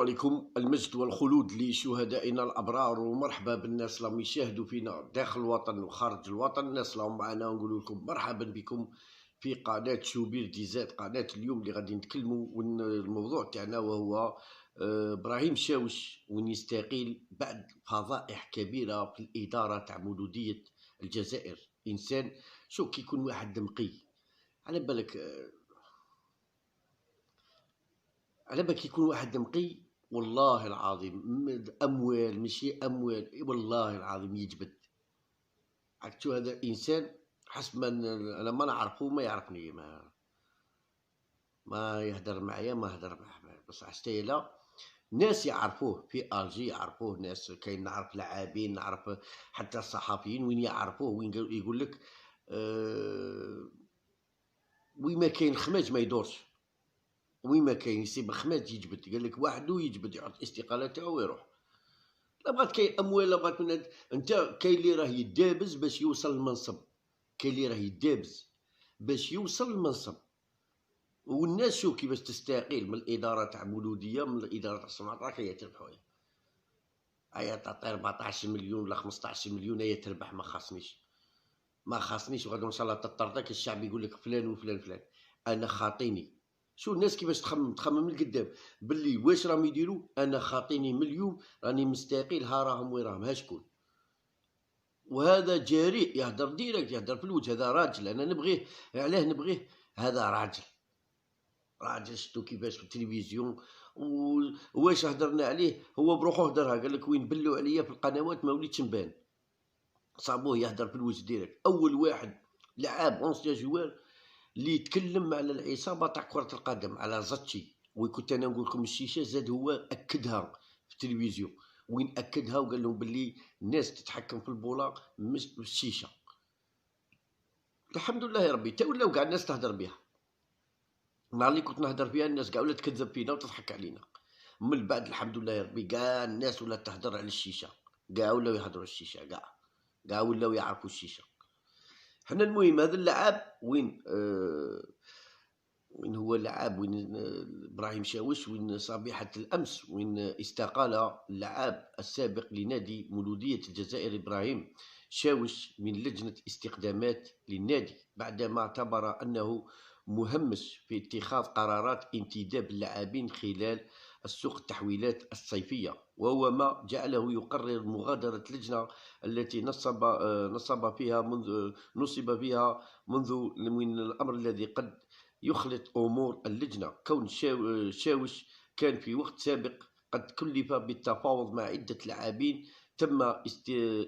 عليكم. المجد والخلود لشهدائنا الأبرار، ومرحبا بالناس اللي يشاهدوا فينا داخل الوطن وخارج الوطن. الناس اللي معنا نقول لكم مرحبا بكم في قناة شوبير ديزات، قناة اليوم اللي غادي نتكلموا. والموضوع تاعنا وهو إبراهيم شاوش وين يستقيل بعد فضائح كبيرة في الإدارة تاع مولودية الجزائر. إنسان شو كيكون واحد نقي على بالك، على بالك يكون واحد نقي والله العظيم، اموال ماشي اموال، والله العظيم يجبد. عرفتوا هذا انسان حسب ما انا ما نعرفه، ما يعرفني، ما يهدر معايا، ما هدر معاه، بصح لا ناس يعرفوه في الجي، يعرفوه ناس، كاين نعرف لاعبين، نعرف حتى الصحفيين وين يعرفوه، وين يقول لك وين ما كاين خماج ما يدورش، وين ما كاين يسيب خماج يجبد، قال لك وحده يجبد، يعطي استقالة تاعو ويروح. لا بغات كاين اموال، لا بغات من انت، كاين اللي راه يدابز باش يوصل للمنصب، كاين اللي راه يدابز باش يوصل للمنصب. والناس شوف كيفاش تستقيل من الاداره تاع مولوديه، من الاداره تاع الصناعات، راك هي تربحوا، هي تعطي 14 مليون ولا 15 مليون، هي تربح. ما خاصنيش وغادي ان شاء الله تطردك الشعب يقول لك فلان وفلان فلان. انا خاطيني. شو الناس كيفاش تخمم من القدام باللي واش راهم يديروا. انا خاطيني من اليوم راني مستقيل، ها راهم وين راهم، ها شكون. وهذا جريء، يهدر ديريكت، يهدر في الوجه. هذا راجل، انا نبغيه. علاه نبغيه؟ هذا راجل شفتو كيفاش في التلفزيون. واش هدرنا عليه، هو بروحو هدرها، قال لك وين بلوا عليا في القنوات ما وليتش نبان. صابوه يهدر في الوجه ديريكت. اول واحد لعاب اونسيا جوار اللي يتكلم على العصابه تاع كره القدم، على زاتشي. وكنت انا نقول لكم الشيشه زاد هو اكدها في التلفزيون، وين اكدها وقال لهم باللي الناس تتحكم في البوله مش بالشيشه. الحمد لله يا ربي، تا ولاو كاع الناس تهدر بها. النهار اللي كنت نهدر فيها الناس كاع ولا تكذب فينا وتضحك علينا. من بعد الحمد لله يا ربي كاع الناس ولا تهدر على الشيشه، كاع ولاو يهدروا الشيشه، كاع ولاو يعرفوا الشيشه. حنا المهم هذا اللعاب وين هو اللعاب، وين ابراهيم شاوش، وين صبيحه الامس وين استقال اللعاب السابق لنادي مولوديه الجزائر ابراهيم شاوش من لجنه استقدامات للنادي، بعدما اعتبر انه مهمش في اتخاذ قرارات انتداب اللاعبين خلال السوق التحويلات الصيفيه، وهو ما جعله يقرر مغادره اللجنه التي نصب فيها منذ من الامر الذي قد يخلط أمور اللجنة. كون شاوش كان في وقت سابق قد كلف بالتفاوض مع عدة لاعبين تم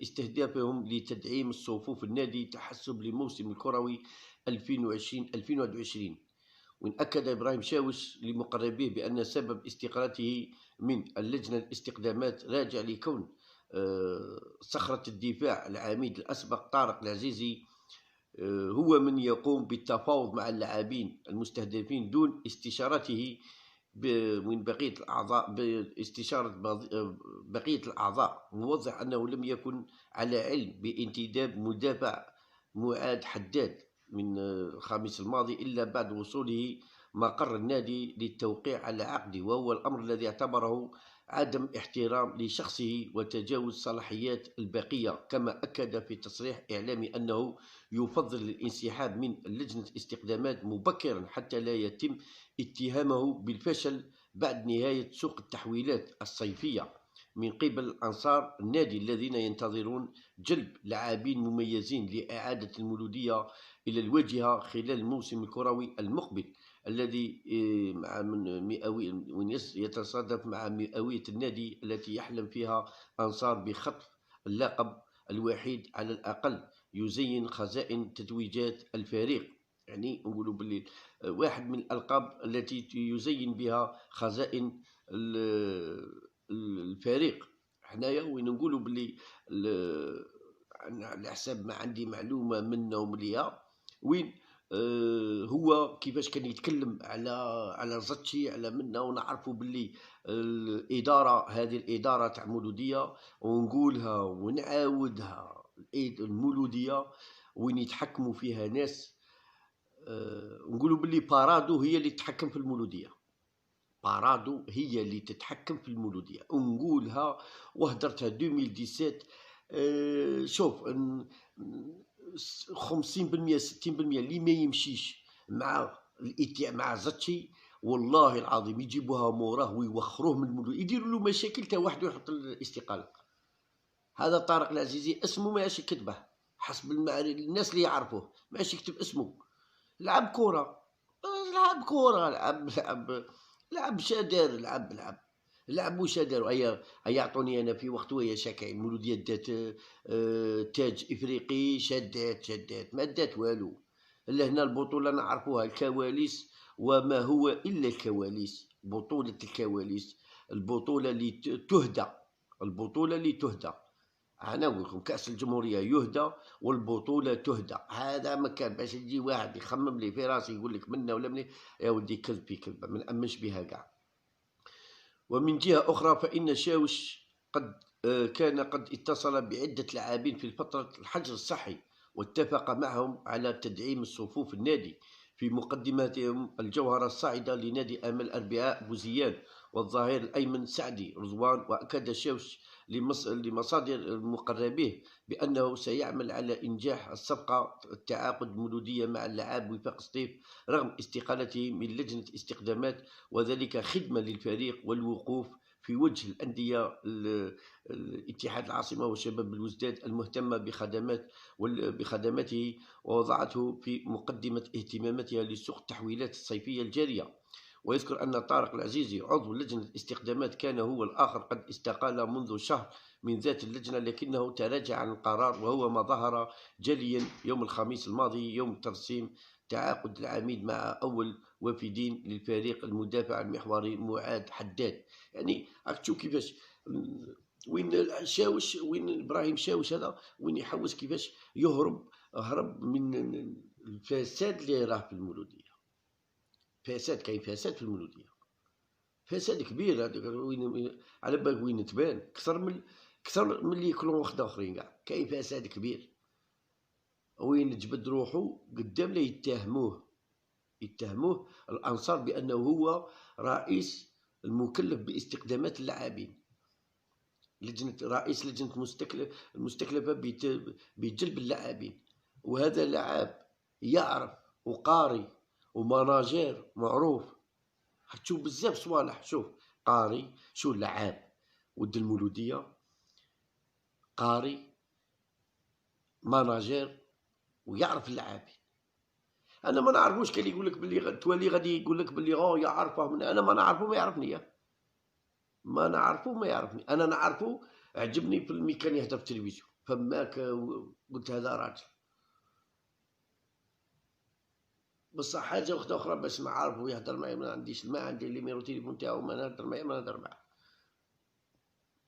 استهدافهم لتدعيم الصفوف النادي تحسب للموسم الكروي 2020-2021. وإن أكد إبراهيم شاوش لمقربيه بأن سبب استقالته من اللجنة الاستقدامات راجع لكون صخرة الدفاع العميد الأسبق طارق العزيزي هو من يقوم بالتفاوض مع اللاعبين المستهدفين دون استشارته من بقية الأعضاء، باستشارة بقية الأعضاء، موضح أنه لم يكن على علم بانتداب مدافع معاد حداد من الخميس الماضي إلا بعد وصوله مقر النادي للتوقيع على عقده، وهو الأمر الذي اعتبره عدم احترام لشخصه وتجاوز صلاحيات البقية. كما أكد في تصريح إعلامي أنه يفضل الانسحاب من لجنة الاستقدامات مبكرا حتى لا يتم اتهامه بالفشل بعد نهاية سوق التحويلات الصيفية من قبل أنصار النادي الذين ينتظرون جلب لاعبين مميزين لإعادة المولودية إلى الواجهة خلال الموسم الكروي المقبل، الذي مع يتصادف مع مئوية النادي التي يحلم فيها أنصار بخطف اللقب الوحيد على الأقل يزين خزائن تتويجات الفريق. يعني نقولوا باللي واحد من الألقاب التي يزين بها خزائن الفريق. حنايا وين نقولوا باللي على حساب ما عندي معلومة منه ومليها، وين هو كيفاش كان يتكلم على زاتشي، على منا، ونعرفوا باللي الإدارة، هذه الإدارة تاع مولودية، ونقولها ونعاودها، المولودية وين يتحكموا فيها ناس نقولوا باللي بارادو هي اللي تتحكم في المولودية. بارادو هي اللي تتحكم في المولودية، ونقولها وهدرتها 2017. شوف 50% 60% اللي ما يمشيش مع زاتشي والله العظيم يجيبوها موراه ويوخروه من المولودية، يديروا له مشاكل تا واحد يحط الاستقالة. هذا طارق العزيزي اسمه ماشي كتبه حسب الناس اللي يعرفوه، ماشي يكتب اسمه. لعب كورة، لعب كورة، لعب شادر، لعب وش داروا. هيا عطوني انا في وقت وهي شاكين المولودية دات تاج افريقي، شدات ما دات والو. لهنا البطولة نعرفوها الكواليس وما هو الا الكواليس، بطولة الكواليس، البطولة اللي تهدى، البطولة اللي تهدى. أنا أقول لكم كأس الجمهورية يهدى والبطولة تهدى. هذا مكان باش يجي واحد يخمم لي في راسي يقول لك منا ولا مني، يا ولدي كذب في كذبة ما نأمنش بها كاع. ومن جهة أخرى فإن شاوش كان قد اتصل بعدة لاعبين في فترة الحجر الصحي، واتفق معهم على تدعيم صفوف النادي، في مقدمتهم الجوهرة الصاعدة لنادي أمل الأربعاء بوزيان، والظهير الأيمن سعدي رضوان. وأكد شاوش لمصادر مقربيه بأنه سيعمل على إنجاح الصفقة التعاقد مولودية مع اللاعب وفاق سطيف رغم استقالته من لجنة الاستخدامات، وذلك خدمة للفريق والوقوف في وجه الأندية الاتحاد العاصمة وشباب الوزداد المهتمة بخدماته، ووضعته في مقدمة اهتماماتها لسوق التحويلات الصيفية الجارية. ويذكر أن طارق العزيزي عضو لجنة الاستخدامات كان هو الآخر قد استقال منذ شهر من ذات اللجنة، لكنه تراجع عن القرار، وهو ما ظهر جليا يوم الخميس الماضي يوم ترسيم تعاقد العميد مع أول وافدين للفريق المدافع المحوري معاد حداد. يعني راك تشوف كيفاش وين شاوش، وين ابراهيم شاوش هذا وين يحوس كيفاش هرب من الفساد اللي راه في المولوديه. فساد، كاين فساد في المولوديه، فساد كبير. هذاك وين على بالك وين تبان اكثر من اللي ياكلوا واحد اخرين كاع. كاين فساد كبير وين جبد روحو قدام لا يتهموه الانصار بانه هو رئيس المكلف باستقدامات اللاعبين، رئيس لجنة المستكلفة بجلب اللاعبين. وهذا لاعب يعرف وقاري ومناجير معروف. تشوف بزاف صوالح، شوف قاري، شو لعاب ود المولودية، قاري مناجير ويعرف اللاعبين. انا ما نعرفوش، كان يقول لك باللي تولي غادي يقول لك باللي يعرفه من انا ما نعرفه ما يعرفني، ما نعرفه ما يعرفني. انا نعرفه عجبني في المي كان يهدر في التلفزيون فماك قلت هذا راجل. بصح حاجه وحده اخرى باش نعرفه يهدر معايا، ما عندي ليميرو تيليفون تاعو، ما نهدر معايا ما نهدر معاه.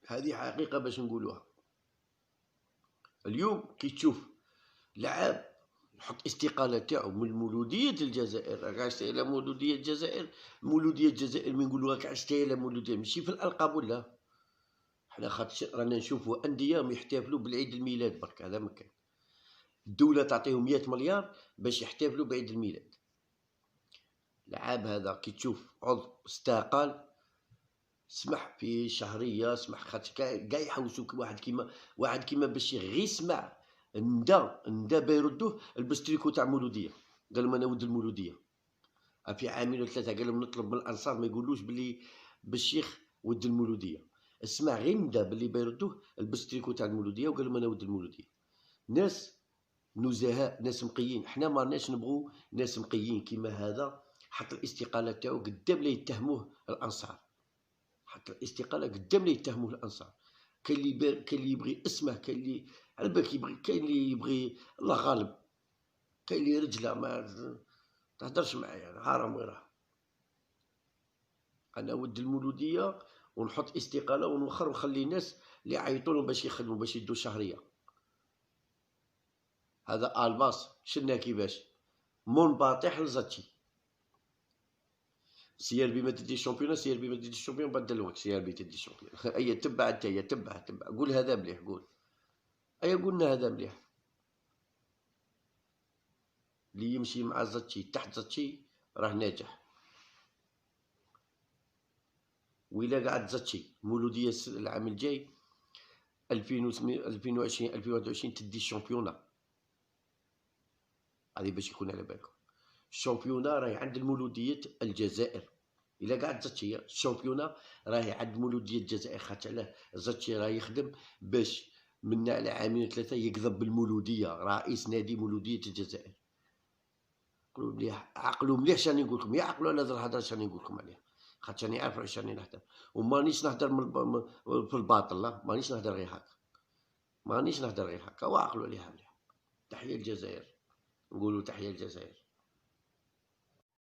هذه حقيقه باش نقولوها. اليوم كي تشوف لعاب يحط استقالة تاعو من مولودية الجزائر، راك عشتي مولودية الجزائر، مولودية الجزائر من نقولوا راك عشتي مولودية ماشي في الألقاب ولا. حنا خاطر رانا نشوفوا أندية يحتفلوا بالعيد الميلاد برك، هذا ما كان. الدولة تعطيهم 100 مليار باش يحتفلوا بعيد الميلاد. العاب هذا كي تشوف عضو استقال سمح في شهرية، سمح خاطر كاع يحوسوك واحد كيما باش غير يسمع ندا بيردوه لبس تريكو تاع مولودية، قال لهم انا ود المولودية. في عامين ولا ثلاثة قال لهم نطلب من الانصار ما يقولوش باللي بالشيخ ود المولودية، اسمع غير ندا باللي بيردوه لبس تريكو تاع المولودية وقال لهم انا ود المولودية. ناس نزهاء، ناس مقيين. حنا ما رناش نبغوا ناس مقيين كيما هذا حط الاستقالة تاعو قدام لا يتهموه الانصار، حط الاستقالة قدام لا يتهموه الانصار. كاين اللي يبغي اسمه، كاين اللي على بالك يبغي، كاين اللي يبغي الله غالب، كاين اللي رجله ما تهدرش معايا هارم ويراه. انا ود المولودية ونحط استقالة ونوخر ونخلي الناس اللي يعيطوا باش يخدموا باش يدوا شهرية. هذا الباس شلنا كيفاش منبطح لزاتشي. سي ار بي ما تدي الشامبيون، سي ار بي ما تدي الشامبيون بدلوك سي ار بي تدي الشامبيون. اي تبع انت، تبع قول هذا مليح، قول اي قلنا هذا مليح. اللي يمشي مع زاتشي تحت زاتشي راه ناجح. وإلا قعد زاتشي المولودية العام الجاي 2020 2021 تدي الشامبيونا. هذه باش يكون على بالكم. الشامبيونا راهي عند المولودية الجزائر. إلا قعد زاتشي الشامبيونا راهي عند مولودية الجزائر، خاطر علاه زاتشي راه يخدم باش من على عامين 3 يكذب بالمولودية، رئيس نادي مولودية الجزائر. قولوا مليح، عقلوا مليح شاني نقول لكم، يعقلوا على هذه الهضره شاني نقول لكم عليها، خاطر راني عارف علاش راني نهضر، ومانيش نهضر في الباطل، لا مانيش نهضر غير هكا، مانيش نهضر غير هكا، وعقلوا عليها مليح. تحية الجزائر، نقولوا تحية الجزائر.